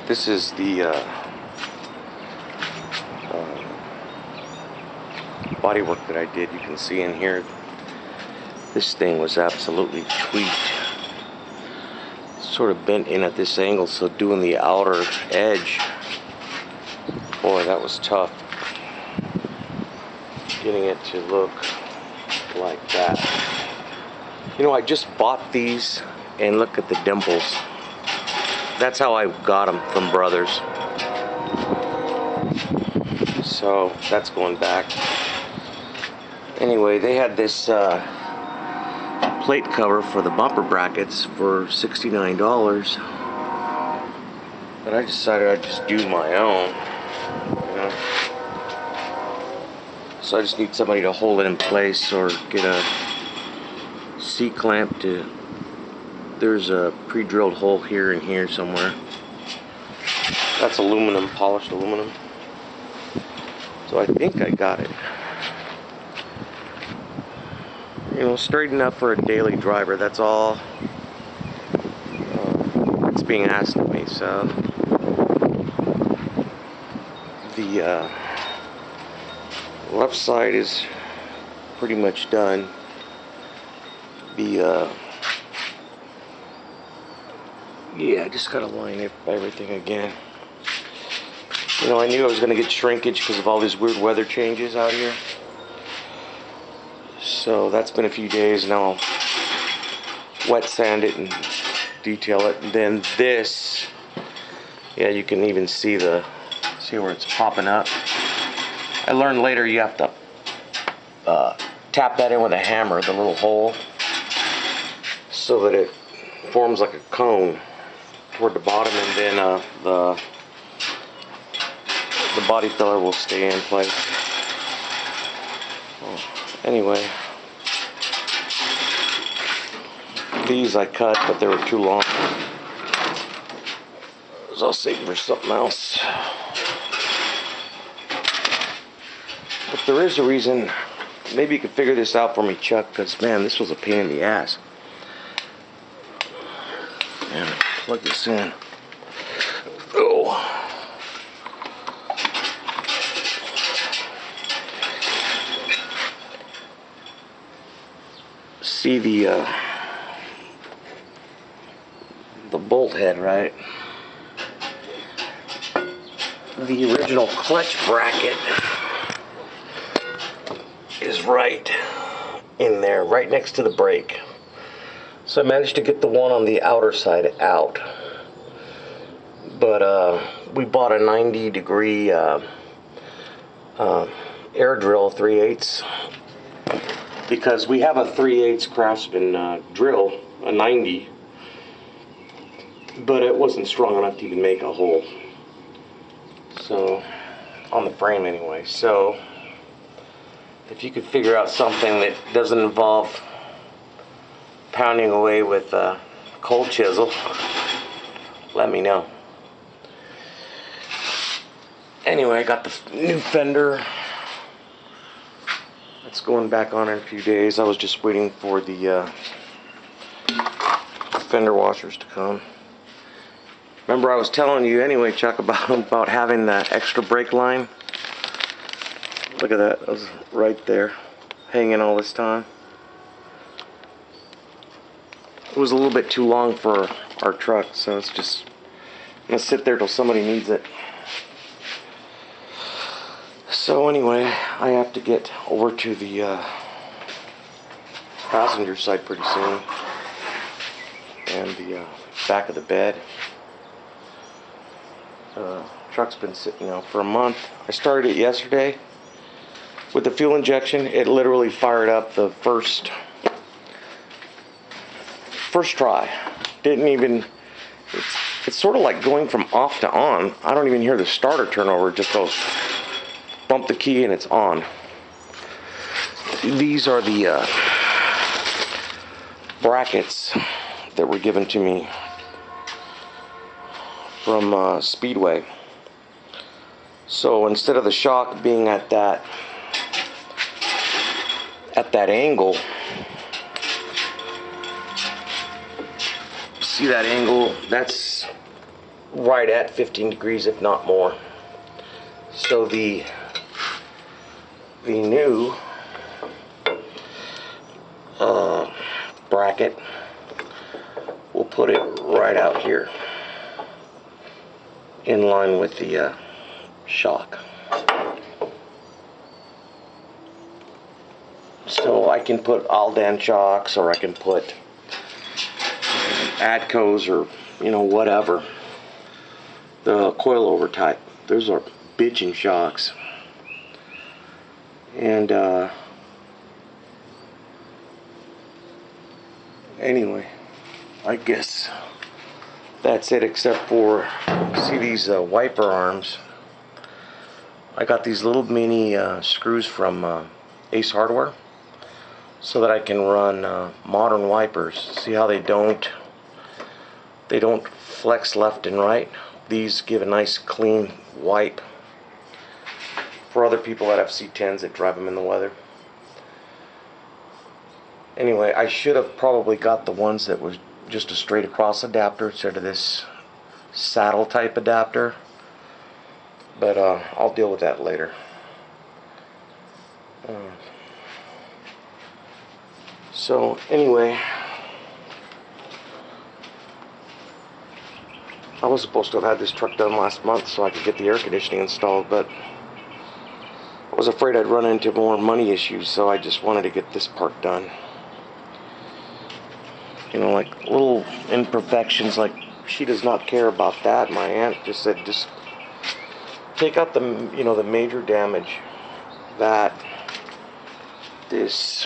Alright, this is the bodywork that I did. You can see in here, this thing was absolutely tweaked. Sort of bent in at this angle, so doing the outer edge, boy, that was tough. Getting it to look like that. You know, I just bought these, and look at the dimples. That's how I got them, from Brothers. So that's going back. Anyway, they had this plate cover for the bumper brackets for $69, but I decided I'd just do my own, you know? So I just need somebody to hold it in place, or get a C-clamp to, there's a pre-drilled hole here and here somewhere. That's aluminum, polished aluminum. So I think I got it. You know, straight enough for a daily driver. That's all it's being asked of me. So the left side is pretty much done. The yeah, I just gotta line up everything again. You know, I knew I was gonna get shrinkage because of all these weird weather changes out here. So that's been a few days. Now I'll wet sand it and detail it. And then this, yeah, you can even see where it's popping up. I learned later you have to tap that in with a hammer, the little hole, so that it forms like a cone toward the bottom, and then the body filler will stay in place. Anyway, these I cut, but they were too long, so I'll save them for something else. But there is a reason. Maybe you could figure this out for me, Chuck, because man, this was a pain in the ass. Man, plug this in. Oh. See the bolt head, right? The original clutch bracket is right in there, right next to the brake. So I managed to get the one on the outer side out. But we bought a 90-degree air drill 3/8, because we have a 3/8 Craftsman drill, a 90, but it wasn't strong enough to even make a hole. So, on the frame anyway. So, if you could figure out something that doesn't involve pounding away with a cold chisel, let me know. Anyway, I got the new fender. It's going back on in a few days. I was just waiting for the fender washers to come. Remember I was telling you anyway, Chuck, about having the extra brake line? Look at that. It was right there, hanging all this time. It was a little bit too long for our truck, so it's just gonna sit there till somebody needs it. So anyway, I have to get over to the passenger side pretty soon, and the back of the bed. Truck's been sitting out for a month. I started it yesterday with the fuel injection. It literally fired up the first try. Didn't even, it's sort of like going from off to on. I don't even hear the starter turn over. It just goes, bump the key and it's on. These are the brackets that were given to me from Speedway. So instead of the shock being at that angle, see that angle? That's right at 15 degrees, if not more. So the new bracket, we'll put it right out here in line with the shock. So I can put Aldan shocks, or I can put Adcos, or whatever. The coilover type. Those are bitchin' shocks. And anyway, I guess that's it, except for, see these wiper arms. I got these little mini screws from Ace Hardware, so that I can run modern wipers. See how they don't flex left and right? These give a nice clean wipe for other people that have C10s that drive them in the weather. Anyway, I should have probably got the ones that was just a straight across adapter instead of this saddle type adapter, but I'll deal with that later. So anyway, I was supposed to have had this truck done last month so I could get the air conditioning installed, but I was afraid I'd run into more money issues, so I just wanted to get this part done. Like little imperfections, like she does not care about that. My aunt just said, just take out the the major damage. That this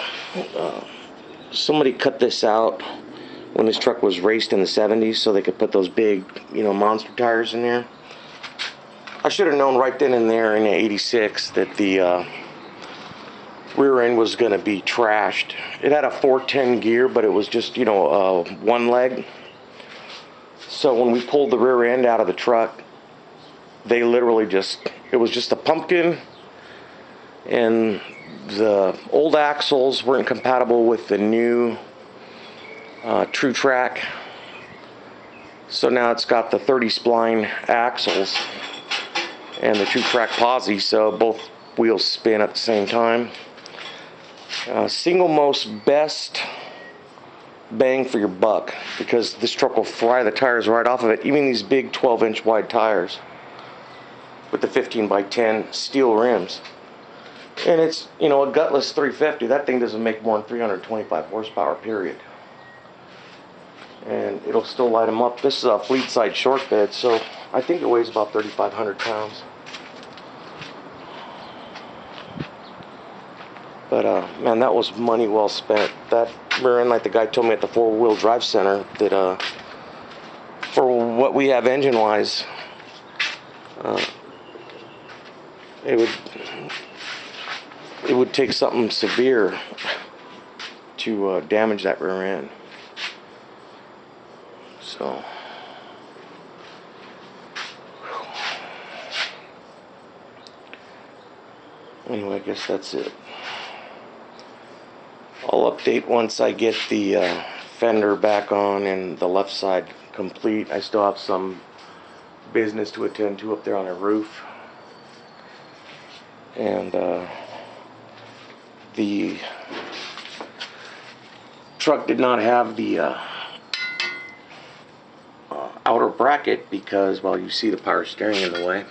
somebody cut this out when this truck was raced in the 70s, so they could put those big monster tires in there. I should have known right then and there in '86 that the rear end was going to be trashed. It had a 410 gear, but it was just one leg. So when we pulled the rear end out of the truck, they literally it was just a pumpkin, and the old axles weren't compatible with the new True Track. So now it's got the 30 spline axles and the True Track posi, so both wheels spin at the same time. Single most best bang for your buck, because this truck will fry the tires right off of it, even these big 12-inch wide tires with the 15x10 steel rims. And it's a gutless 350. That thing doesn't make more than 325 horsepower, period. And it'll still light them up. This is a fleet side short bed, so I think it weighs about 3,500 pounds. But man, that was money well spent. That rear end, like the guy told me at the 4-wheel drive center, that for what we have engine wise, it would take something severe to damage that rear end. So anyway, I guess that's it. I'll update once I get the fender back on and the left side complete. I still have some business to attend to up there on the roof. And the truck did not have the outer bracket because, well, you see the power steering in the way.